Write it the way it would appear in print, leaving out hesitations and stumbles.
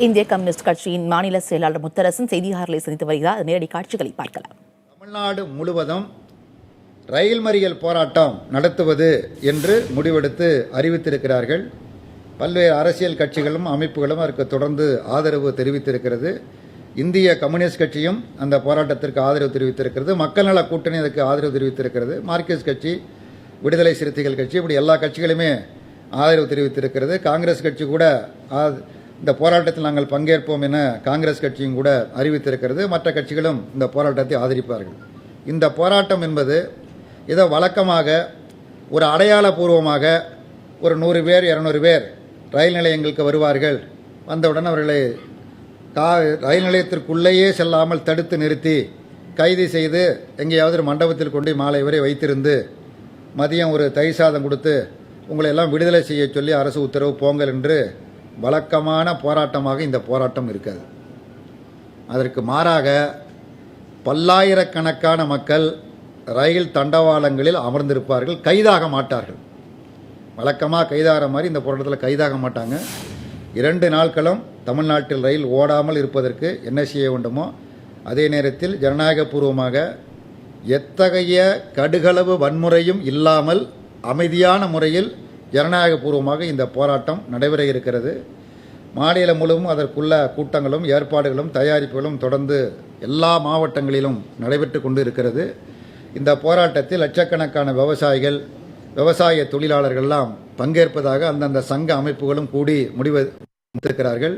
இந்திய கம்யூனிஸ்ட் கட்சியின் மாநில செயலாளர் முத்தரசன் செய்தியாளர்களை சந்தித்து வருகிறார். நேரடி காட்சிகளை பார்க்கலாம். தமிழ்நாடு முழுவதும் ரயில் மறியல் போராட்டம் நடத்துவது என்று முடிவெடுத்து அறிவித்திருக்கிறார்கள். பல்வேறு அரசியல் கட்சிகளும் அமைப்புகளும் அதற்கு தொடர்ந்து ஆதரவு தெரிவித்திருக்கிறது. இந்திய கம்யூனிஸ்ட் கட்சியும் அந்த போராட்டத்திற்கு ஆதரவு தெரிவித்திருக்கிறது. மக்கள் நல கூட்டணி அதற்கு ஆதரவு தெரிவித்திருக்கிறது. மார்க்சிஸ்ட் கட்சி, விடுதலை சிறுத்தைகள் கட்சி, இப்படி எல்லா கட்சிகளுமே ஆதரவு தெரிவித்திருக்கிறது. காங்கிரஸ் கட்சி கூட இந்த போராட்டத்தில் நாங்கள் பங்கேற்போம் என காங்கிரஸ் கட்சியும் கூட அறிவித்திருக்கிறது. மற்ற கட்சிகளும் இந்த போராட்டத்தை ஆதரிப்பார்கள். இந்த போராட்டம் என்பது ஏதோ வழக்கமாக ஒரு அடையாளபூர்வமாக ஒரு 100 பேர் 200 பேர் ரயில் நிலையங்களுக்கு வருவார்கள். வந்தவுடன் அவர்களை ரயில் நிலையத்திற்குள்ளேயே செல்லாமல் தடுத்து நிறுத்தி கைது செய்து எங்கேயாவது ஒரு மண்டபத்தில் கொண்டு மாலை வரை வைத்திருந்து மதியம் ஒரு தயிர் சாதம் கொடுத்து உங்களை எல்லாம் விடுதலை செய்ய சொல்லி அரசு உத்தரவு போங்கள் என்று வழக்கமான போராட்டமாக இந்த போராட்டம் இருக்காது. அதற்கு மாறாக பல்லாயிரக்கணக்கான மக்கள் ரயில் தண்டவாளங்களில் அமர்ந்திருப்பார்கள், கைதாக மாட்டார்கள். வழக்கமாக கைதாகிற மாதிரி இந்த போராட்டத்தில் கைதாக மாட்டாங்க. 2 நாட்களும் தமிழ்நாட்டில் ரயில் ஓடாமல் இருப்பதற்கு என்ன செய்ய வேண்டுமோ அதே நேரத்தில் ஜனநாயகபூர்வமாக எத்தகைய கடுகளவு வன்முறையும் இல்லாமல் அமைதியான முறையில் ஜனநாயகபூர்வமாக இந்த போராட்டம் நடைபெற இருக்கிறது. மாநிலம் முழுவதும் அதற்குள்ள கூட்டங்களும் ஏற்பாடுகளும் தயாரிப்புகளும் தொடர்ந்து எல்லா மாவட்டங்களிலும் நடைபெற்று கொண்டு இருக்கிறது. இந்த போராட்டத்தில் லட்சக்கணக்கான விவசாயிகள், விவசாய தொழிலாளர்கள்லாம் பங்கேற்பதாக அந்தந்த சங்க அமைப்புகளும் கூடி முடிவெடுத்திருக்கிறார்கள்.